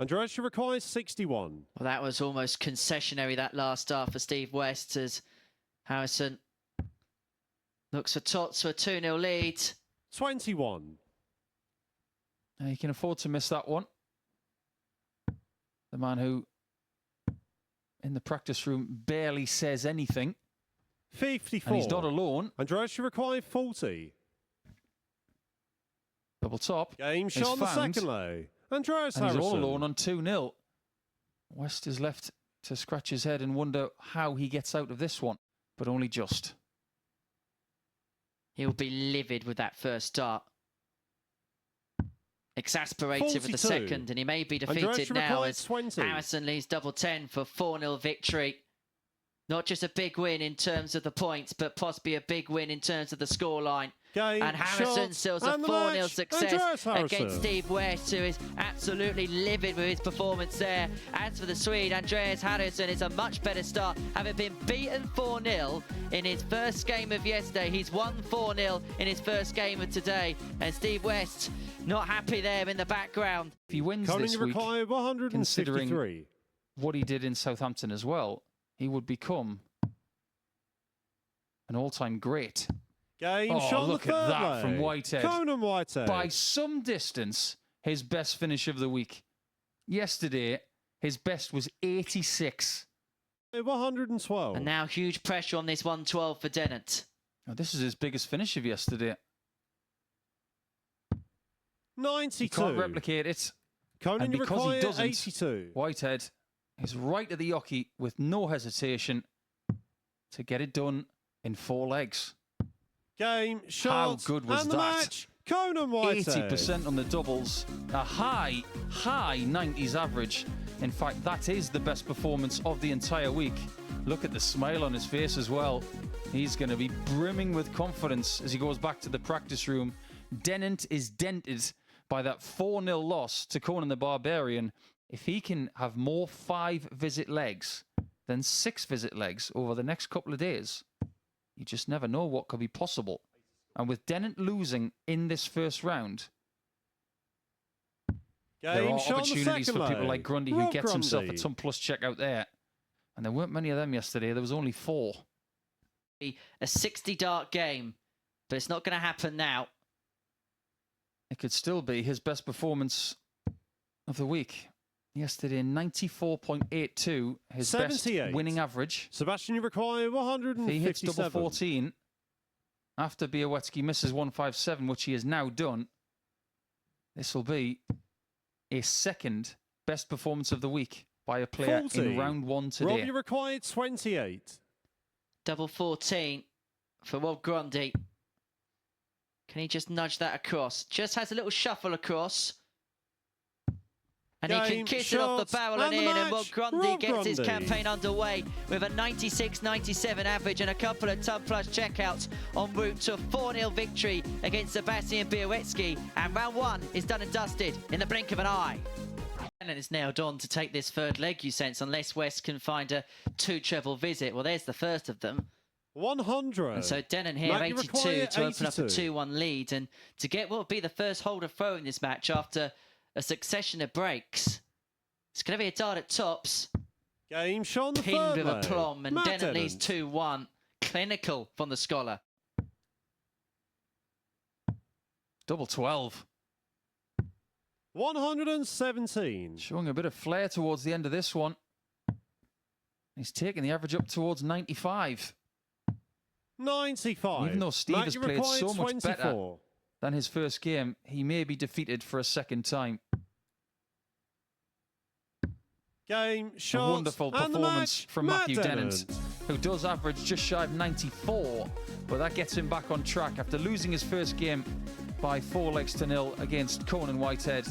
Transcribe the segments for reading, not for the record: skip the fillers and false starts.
Andreas requires 61. Well, that was almost concessionary, that last start for Steve West, as Harrison looks for Tots for a 2-0 lead. 21. He can afford to miss that one. The man who, in the practice room, barely says anything. 54. And he's not alone. Andreas requires 40. Double top. Game shot on the second low. Andreas and Harrison. He's all alone on 2-0. West is left to scratch his head and wonder how he gets out of this one, but only just. He'll be livid with that first start. Exasperated 42. with the second, and he may be defeated now as 20. Harrison leads double 10 for 4-0 victory. Not just a big win in terms of the points, but possibly a big win in terms of the scoreline. And Harrison seals a 4-0 success against Steve West, who is absolutely livid with his performance there. As for the Swede, Andreas Harrison is a much better start, having been beaten 4-0 in his first game of yesterday. He's won 4-0 in his first game of today, and Steve West not happy there in the background. If he wins this week, considering what he did in Southampton as well, he would become an all-time great. Look at that from Whitehead. Conan Whitehead. By some distance, his best finish of the week. Yesterday, his best was 86. 112. And now huge pressure on this 112 for Dennant. Now, this is his biggest finish of yesterday. 92. He can't replicate it. Conan, and because he doesn't, 82. Whitehead is right at the jockey with no hesitation to get it done in 4 legs. Game, shot, how good was and that? The match. Conan Whitehead. 80% on the doubles, a high 90s average. In fact, that is the best performance of the entire week. Look at the smile on his face as well. He's going to be brimming with confidence as he goes back to the practice room. Dennant is dented by that 4-0 loss to Conan the Barbarian. If he can have more 5-visit legs than 6-visit legs over the next couple of days, you just never know what could be possible. And with Dennant losing in this first round, there are opportunities for people like Grundy, who gets himself a ton plus check out there. And there weren't many of them yesterday. There was only 4. A 60-dart game, but it's not going to happen now. It could still be his best performance of the week. Yesterday, 94.82, his 78. Best winning average. Sebastian, you require 157. If he hits double 14 after Bialecki misses 157, which he has now done, this will be a second best performance of the week by a player 40. In round 1 today. Rob, you required 28. Double 14 for Rob Grundy. Can he just nudge that across? Just has a little shuffle across. And he can kiss it off the barrel and in, and Rob Grundy gets his campaign underway with a 96-97 average and a couple of ton plus checkouts en route to a 4-0 victory against Sebastian Bialecki. And round 1 is done and dusted in the blink of an eye. And it's nailed on to take this third leg, you sense, unless West can find a 2-treble visit. Well, there's the first of them. 100. And so Dennant here, 82 to open up a 2-1 lead. And to get what would be the first holder throw in this match after a succession of breaks. It's going to be a dart at tops. Game shot on the pinned with leg. aplomb, and Dennant leads 2-1. Clinical from the scholar. Double 12. 117. Showing a bit of flair towards the end of this one. He's taking the average up towards 95. 95. Even though Steve has played so much 24. better than his first game, he may be defeated for a second time. Game, shot, a wonderful performance from Matthew Dennant, who does average just shy of 94, but that gets him back on track after losing his first game by 4 legs to 0 against Conan Whitehead.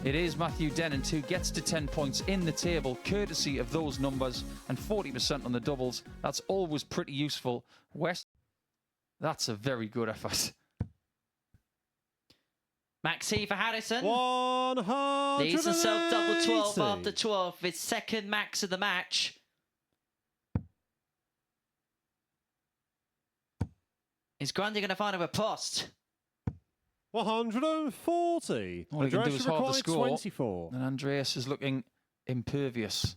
It is Matthew Dennant who gets to 10 points in the table, courtesy of those numbers, and 40% on the doubles. That's always pretty useful. West, that's a very good effort. Maxi for Harrison. 100. Leads himself double 12 after 12. His second max of the match. Is Grundy going to find a riposte? 140. All he can do Address is halve the required score. 24. And Andreas is looking impervious.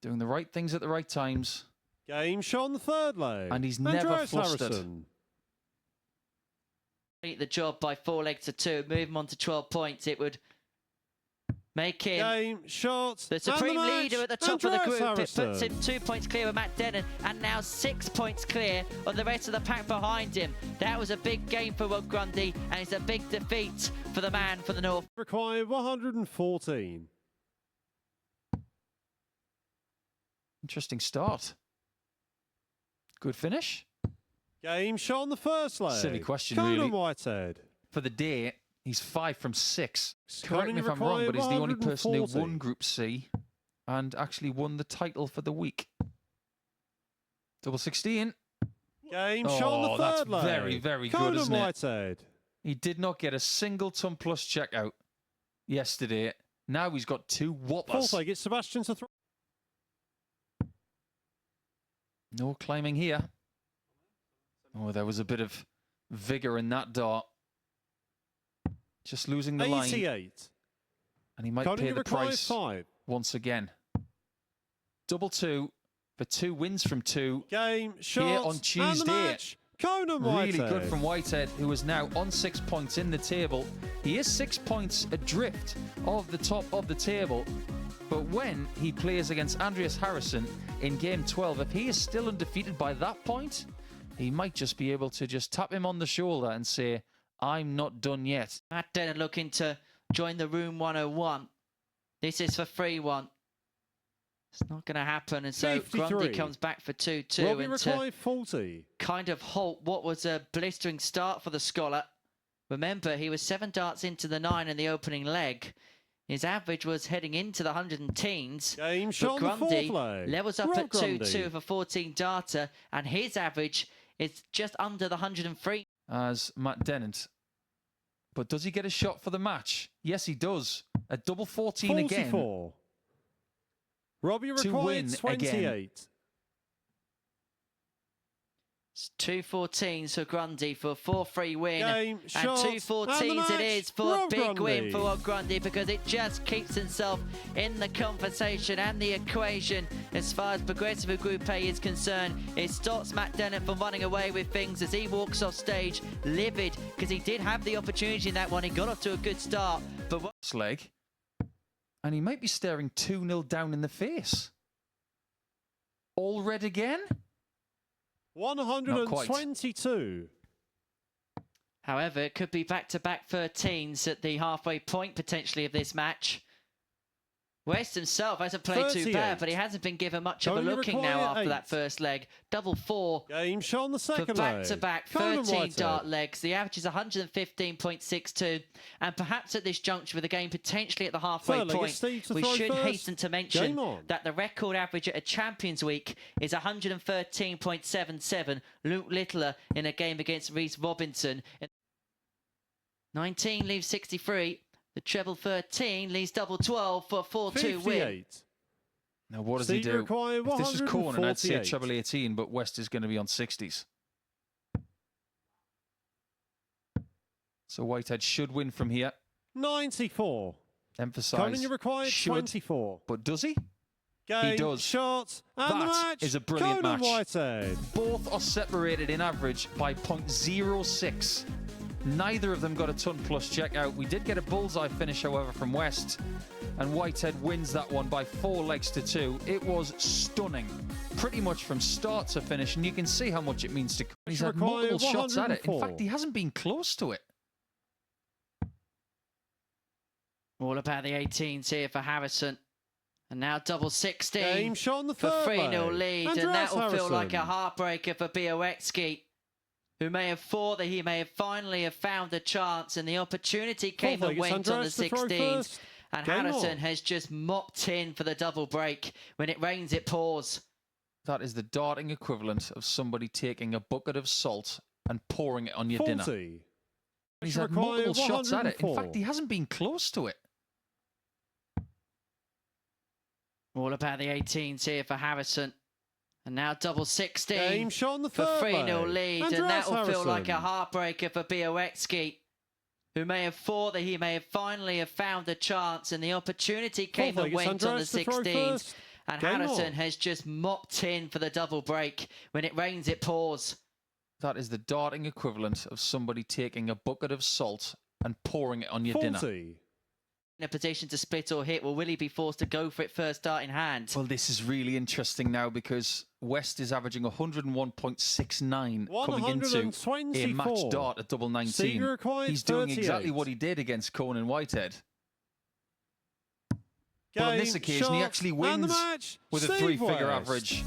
Doing the right things at the right times. Game Sean, third leg. And he's never Andreas flustered. Harrison. The job by 4 legs to 2, move him on to 12 points. It would make him Game shot. the supreme and the leader match. at the top of the Andreas group. It puts Harrison. him 2 points clear of Matt Dennant and now 6 points clear of the rest of the pack behind him. That was a big game for Rob Grundy and it's a big defeat for the man from the north. Required 114. Interesting start. Good finish. Game Sean, the first leg. Silly question, Conan really. Whitehead. For the day, he's 5 from 6. Conan Correct me if I'm wrong, required but he's the only person who 140. won Group C and actually won the title for the week. Double 16. Game Oh, Sean, the that's third leg. very, very good, Conan isn't it? Whitehead. He did not get a single ton plus checkout yesterday. Now he's got 2 whoppers. Fourth leg, it's Sebastian to throw. No climbing here. Oh, there was a bit of vigour in that dart. Just losing the line. 88. And he might Conan pay the required price 5. once again. Double 2 for 2 wins from 2. Game shot. Here on And the Tuesday. match. Conan Whitehead. Really good from Whitehead, who is now on 6 points in the table. He is 6 points adrift of the top of the table. But when he plays against Andreas Harrison in game 12, if he is still undefeated by that point, he might just be able to just tap him on the shoulder and say, I'm not done yet. Matt Dennant looking to join the Room 101. This is for free one. It's not going to happen, and so 53. Grundy comes back for 2-2 Robbie and to required 40. kind of halt what was a blistering start for the scholar. Remember, he was 7 darts into the 9 in the opening leg. His average was heading into the 110s. Game But shot, the Grundy fourth leg. levels up Rob at 2-2 Grundy. for 14 darter, and his average is just under the 103. As Matt Dennant. But does he get a shot for the match? Yes, he does. A double 14 again. 44. Robbie To required win 28. It's 2-14s for Grundy for a 4-3 win. Game And shot. 2-14s And the it match. is for Rob a big win Grundy. for Rob Grundy because it just keeps himself in the conversation and the equation as far as Progressive Group A is concerned. It stops Matt Dennant from running away with things as he walks off stage livid because he did have the opportunity in that one. He got off to a good start. But Leg. And he might be staring 2-0 down in the face. All red again? 122. however, it could be back-to-back 13s at the halfway point potentially of this match. West himself hasn't played too 38. bad, but he hasn't been given much of a Conan looking now required after 8. that first leg. Double 4 Game shot on the for second leg. back-to-back Conan 13 Whitehead. dart legs. The average is 115.62. And perhaps at this juncture with the game potentially at the halfway Third leg is point, Steve to we throw should first. hasten to mention Game on. that the record average at a Champions Week is 113.77. Luke Littler in a game against Reece Robinson. 19 leaves 63. The treble 13 leaves double 12 for a 4-2 win. 58. Now, what does Steve he do? required If this was Conan, I'd say 148. treble 18, but West is going to be on 60s. So Whitehead should win from here. 94. Emphasise. Conan, you required should. 24. But does he? Game does. shot. And the That match. is a brilliant Conan match. Whitehead. Both are separated in average by 0.06. Neither of them got a ton plus checkout. We did get a bullseye finish, however, from West. And Whitehead wins that one by 4 legs to 2. It was stunning. Pretty much from start to finish. And you can see how much it means to... He's had Required multiple shots at it. In 104. fact, he hasn't been close to it. All about the 18s here for Harrison. And now double 16 Game shot on the for third 3-0 leg. lead. And Andreas that will feel like a Harrison. heartbreaker for Bialecki, who may have thought that he may have finally have found a chance, and the opportunity came Fourth and leg, it's went on the Andreas to throw 16s. first. And Game Harrison on. has just mopped in for the double break. When it rains, it pours. That is the darting equivalent of somebody taking a bucket of salt and pouring it on your 40. dinner. He's had Required multiple shots at it. In 104. fact, he hasn't been close to it. All about the 18s here for Harrison. And now double 16 Game shot on the for third 3-0 leg. lead. Andreas And that will feel like a Harrison. heartbreaker for Bialecki, who may have thought that he may have finally have found a chance, and the opportunity came and went on the 16th. And Harrison has just mopped in for the double break. When it rains, it pours. That is the darting equivalent of somebody taking a bucket of salt and pouring it on your 40. dinner. In a position to split or hit, will Willie be forced to go for it first dart in hand? Well, this is really interesting now because West is averaging 101.69 coming into a match dart at double 19. He's doing exactly what he did against Conan Whitehead. But on this occasion, he actually wins with a three-figure average.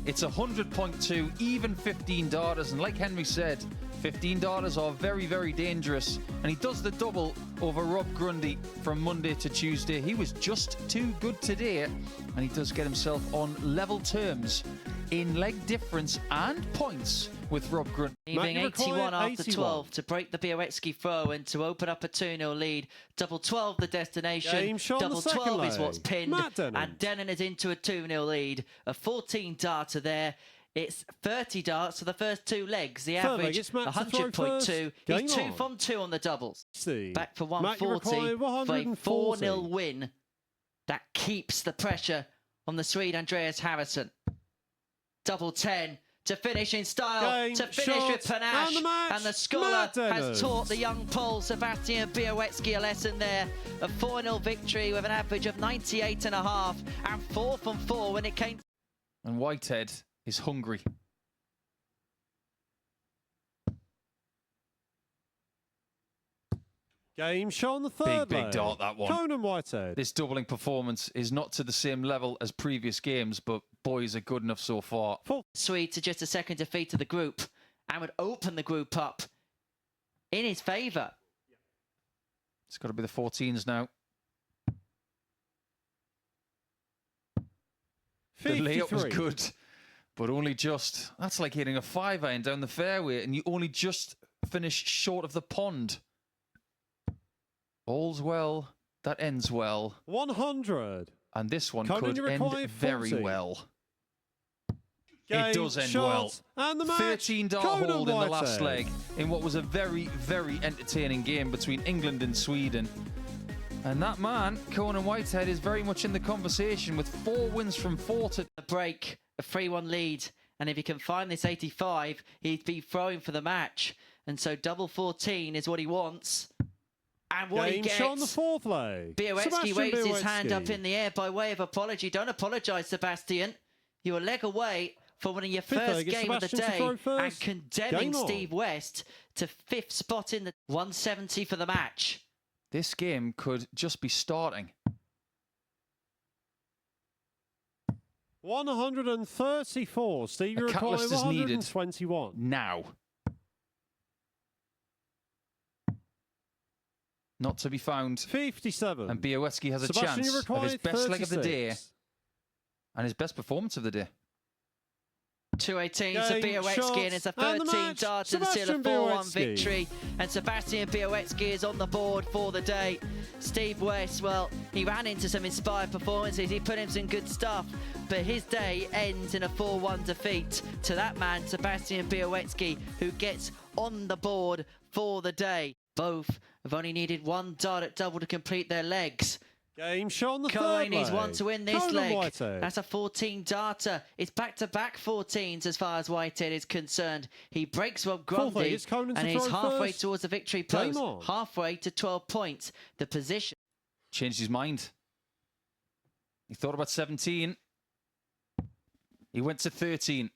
It's 100.2, even 15 darters. And like Henry said, 15 darters are very, very dangerous. And he does the double over Rob Grundy from Monday to Tuesday. He was just too good today. And he does get himself on level terms in leg difference and points with Rob Grundy. Leaving 81 after 12 to break the Bialecki throw and to open up a 2-0 lead. Double 12 the destination. Double 12 is what's pinned. And Dennant is into a 2-0 lead. A 14 darter there. It's 30 darts for the first two legs. The average 100.2. He's 2 from 2 on the doubles. Back for 140 for a 4-0 win. That keeps the pressure on the Swede Andreas Harrison. Double 10 to finish in style, to finish with panache. And the scholar has taught the young Pole, Sebastian Bialecki, a lesson there. A 4-0 victory with an average of 98.5 and 4 from 4 when it came. And Whitehead is hungry. Game shot on the third big dart, that one. Conan Whitehead. This doubling performance is not to the same level as previous games, but boys are good enough so far. Swede to just a second defeat of the group and would open the group up in his favour. It's got to be the 14s now. 53. The layup was good, but only just. That's like hitting a 5-iron down the fairway and you only just finish short of the pond. All's well that ends well. 100. And this one could end very well. It does end well. And the match, 13 dart hold in the last leg in what was a very, very entertaining game between England and Sweden. And that man, Conan Whitehead, is very much in the conversation with 4 wins from 4 to a break, a 3-1 lead. And if he can find this 85, he'd be throwing for the match. And so double 14 is what he wants. And what he gets, on the fourth leg. Bialecki waves his hand up in the air by way of apology. Don't apologise, Sebastian. You're a leg away for winning your first game of the day and condemning Steve West to 5th spot in the 170 for the match. This game could just be starting. 134. Steve, you require 121. Now. Not to be found. 57. And Bialecki has a chance of his best leg of the day and his best performance of the day. 218 to Bialecki, and it's a 13 dart to seal a 4-1 victory. And Sebastian Bialecki is on the board for the day. Steve West, well, he ran into some inspired performances. He put in some good stuff, but his day ends in a 4-1 defeat to that man, Sebastian Bialecki, who gets on the board for the day. Both have only needed 1 dart at double to complete their legs. Game shot on the third Cohen needs 1 to win this leg. Whitehead. That's a 14 darter. It's back-to-back 14s as far as Whitehead is concerned. He breaks Rob Grundy and he's halfway towards the victory post. Halfway to 12 points. The position. Changed his mind. He thought about 17. He went to 13.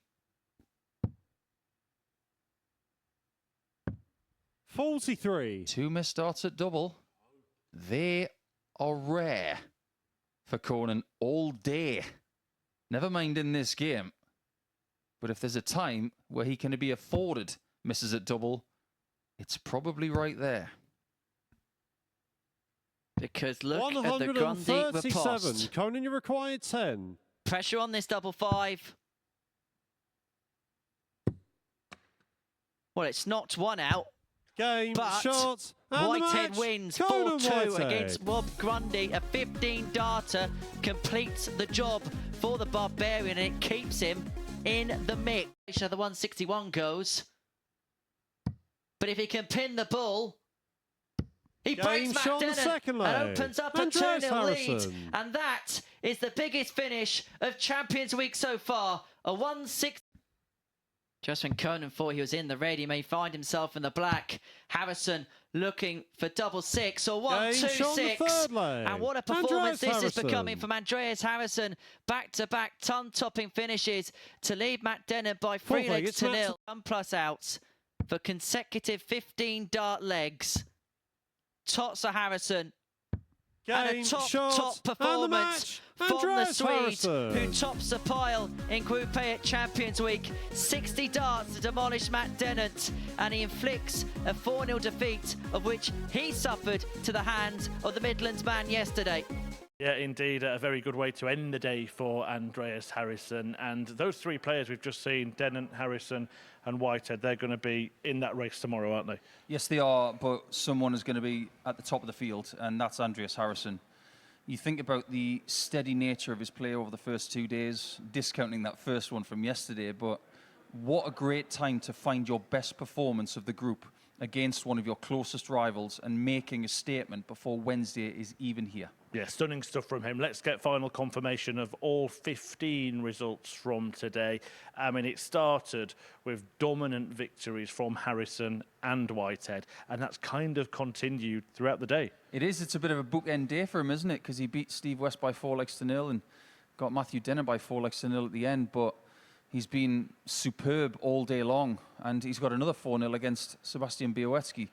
43. 2 missed darts at double. They are rare for Conan all day. Never mind in this game. But if there's a time where he can be afforded misses at double, it's probably right there. Because look at the Grundy riposte. Conan, you required 10. Pressure on this double 5. Well, it's knocked 1 out. Game, shot, Whitehead wins 4-2 against Rob Grundy. A 15 darter completes the job for the Barbarian and it keeps him in the mix. The 161 goes. But if he can pin the ball, He breaks Game Matt shot on the Dennant second and leg. opens up a Andreas 2-0 lead. Harrison. And that is the biggest finish of Champions Week so far. A 1-6. Just when Conan thought he was in the red, he may find himself in the black. Harrison looking for double six or 1-2-6. And what a performance this is becoming from Andreas Harrison. Back-to-back ton-topping finishes to lead Matt Dennant by 3 legs to 0. 1+ outs for consecutive 15 dart legs. Tots of Harrison. And a top performance from the Swede, who tops the pile in Group A at Champions Week. 60 darts to demolish Matt Dennant, and he inflicts a 4-0 defeat, of which he suffered to the hands of the Midlands man yesterday. Yeah, indeed, a very good way to end the day for Andreas Harrison. And those 3 players we've just seen, Dennant, Harrison and Whitehead, they're going to be in that race tomorrow, aren't they? Yes, they are, but someone is going to be at the top of the field, and that's Andreas Harrison. You think about the steady nature of his play over the first 2 days, discounting that first one from yesterday, but what a great time to find your best performance of the group against one of your closest rivals and making a statement before Wednesday is even here. Yeah, stunning stuff from him. Let's get final confirmation of all 15 results from today. I mean, it started with dominant victories from Harrison and Whitehead, and that's kind of continued throughout the day. It is. It's a bit of a bookend day for him, isn't it? Because he beat Steve West by 4 legs to 0 and got Matthew Dennant by 4 legs to 0 at the end, but he's been superb all day long, and he's got another 4-0 against Sebastian Bialecki.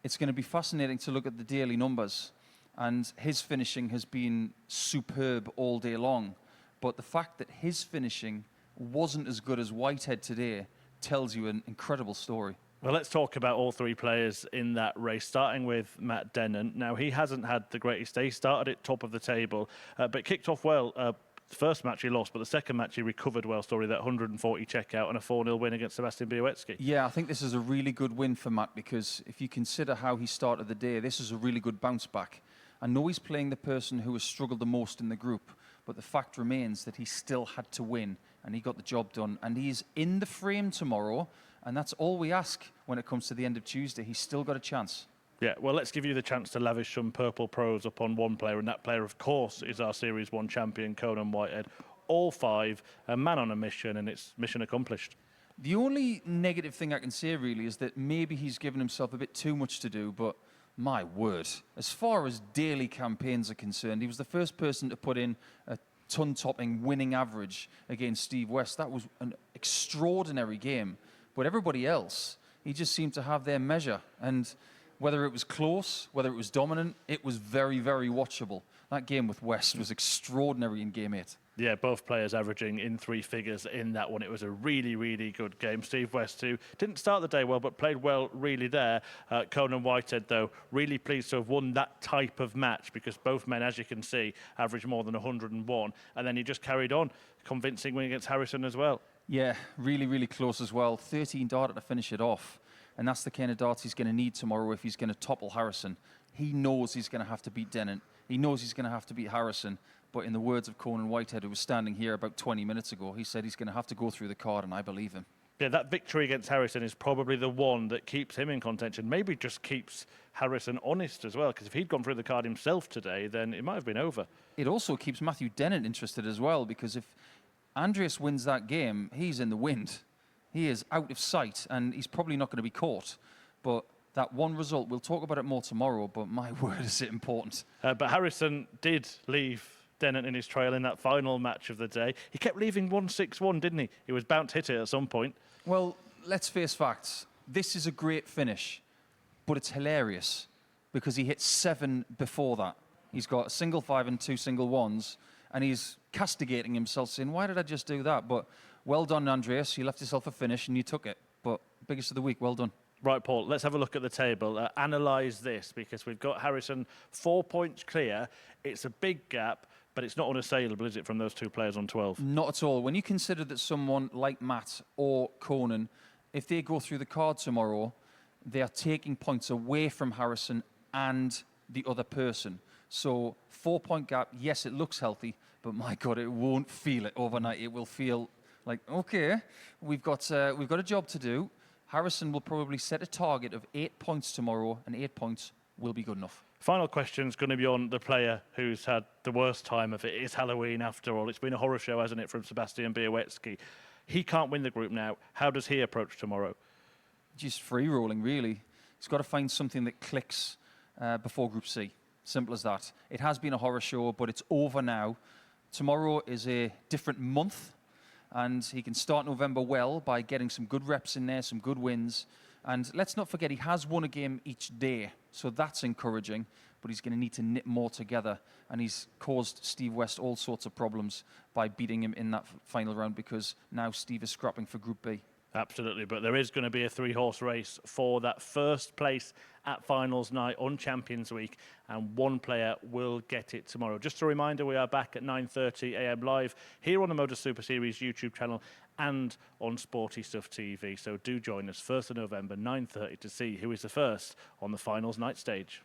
It's going to be fascinating to look at the daily numbers. And his finishing has been superb all day long. But the fact that his finishing wasn't as good as Whitehead today tells you an incredible story. Well, let's talk about all 3 players in that race, starting with Matt Dennant. Now, he hasn't had the greatest day. He started at top of the table, but kicked off well. The first match he lost, but the second match he recovered well. Story that 140 checkout and a 4-0 win against Sebastian Bialecki. Yeah, I think this is a really good win for Matt, because if you consider how he started the day, this is a really good bounce back. I know he's playing the person who has struggled the most in the group, but the fact remains that he still had to win, and he got the job done. And he's in the frame tomorrow, and that's all we ask when it comes to the end of Tuesday. He's still got a chance. Yeah, well, let's give you the chance to lavish some purple pros upon one player, and that player, of course, is our Series 1 champion, Conan Whitehead. All 5, a man on a mission, and it's mission accomplished. The only negative thing I can say, really, is that maybe he's given himself a bit too much to do, but my word, as far as daily campaigns are concerned, he was the first person to put in a ton-topping winning average against Steve West. That was an extraordinary game. But everybody else, he just seemed to have their measure. And whether it was close, whether it was dominant, it was very, very watchable. That game with West was extraordinary in Game 8. Yeah, both players averaging in 3 figures in that one. It was a really, really good game. Steve West, who didn't start the day well, but played well really there. Conan Whitehead, though, really pleased to have won that type of match, because both men, as you can see, averaged more than 101. And then he just carried on, convincing win against Harrison as well. Yeah, really, really close as well. 13 darter to finish it off. And that's the kind of darts he's going to need tomorrow if he's going to topple Harrison. He knows he's going to have to beat Dennant. He knows he's going to have to beat Harrison. But in the words of Conan Whitehead, who was standing here about 20 minutes ago, he said he's going to have to go through the card, and I believe him. Yeah, that victory against Harrison is probably the one that keeps him in contention. Maybe just keeps Harrison honest as well, because if he'd gone through the card himself today, then it might have been over. It also keeps Matthew Dennant interested as well, because if Andreas wins that game, he's in the wind. He is out of sight, and he's probably not going to be caught. But that one result, we'll talk about it more tomorrow, but my word, is it important. But Harrison did leave Dennant in his trail in that final match of the day. He kept leaving 1-6-1, didn't he? He was bound to hit it at some point. Well, let's face facts. This is a great finish, but it's hilarious because he hit 7 before that. He's got a single 5 and 2 single 1s, and he's castigating himself, saying, why did I just do that? But well done, Andreas. You left yourself a finish, and you took it. But biggest of the week, well done. Right, Paul, let's have a look at the table. Analyse this, because we've got Harrison 4 points clear. It's a big gap, but it's not unassailable, is it, from those 2 players on 12? Not at all. When you consider that someone like Matt or Conan, if they go through the card tomorrow, they are taking points away from Harrison and the other person. So 4-point gap, yes, it looks healthy, but my God, it won't feel it overnight. It will feel like, okay, we've got a job to do. Harrison will probably set a target of 8 points tomorrow and 8 points will be good enough. Final question is going to be on the player who's had the worst time of it. It's Halloween after all. It's been a horror show, hasn't it, from Sebastian Bialecki. He can't win the group now. How does he approach tomorrow? Just free rolling, really. He's got to find something that clicks before Group C. Simple as that. It has been a horror show, but it's over now. Tomorrow is a different month, and he can start November well by getting some good reps in there, some good wins. And let's not forget, he has won a game each day, so that's encouraging, but he's going to need to knit more together. And he's caused Steve West all sorts of problems by beating him in that final round, because now Steve is scrapping for Group B. Absolutely, but there is going to be a 3-horse race for that first place at finals night on Champions Week, and one player will get it tomorrow. Just a reminder, we are back at 9:30 a.m. live here on the MODUS Super Series YouTube channel and on Sporty Stuff TV. So do join us 1st of November, 9:30, to see who is the first on the finals night stage.